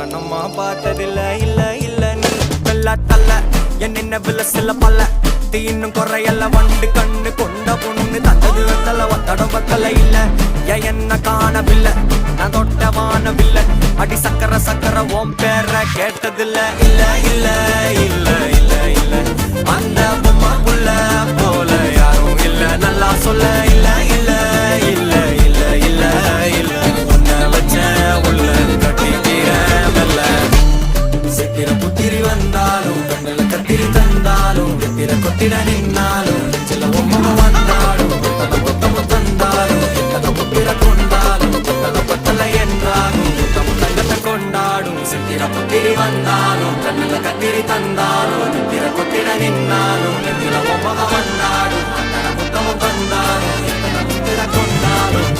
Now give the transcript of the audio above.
கண்ணம்மா பார்த்ததில்ல இல்ல இல்ல நீ வெள்ள தள்ள என் நினைவுல சில பல்ல இன்னும் குறையல்ல வண்டு கண்ணு கொண்ட பொண்ணு தந்தது வெத்தல ஒத்தடம் பத்தல இல்ல என்ன காணவில்லை நான் தொட்ட வானவில்லை அடி சக்கர சக்கர ஓம் பேர கேட்டதில்ல இல்ல இல்ல இல்ல இல்ல இல்ல அந்த பொம்மா புள்ள போல யாரும் இல்ல நல்லா சொல்ல இல்ல இல்ல இல்ல இல்ல இல்ல இல்ல உன்னை வச்ச உள்ள கட்டிக்கிற மெல்ல சித்திர புத்திரி வந்தாலும் கண்ணில் கத்திரி தந்தாலும் கத்திர கொத்திட நின்னாலும் சில பொம்மை வந்தாலும் புத்தமும் தந்தாலும் எத்தனை புத்திர கொண்டாலும் பத்தலை என்றாலும் புத்தமும் தங்கத்தை கொண்டாடும் சித்திர புத்திரி வந்தாலும் கண்ணில் கத்திரி தந்தாலும் கத்திர கொத்திட நின்னாலும் சில பொம்மை வந்தாடும் புத்தமும் தந்தாலும் எத்தனை புத்திர கொண்டாலும்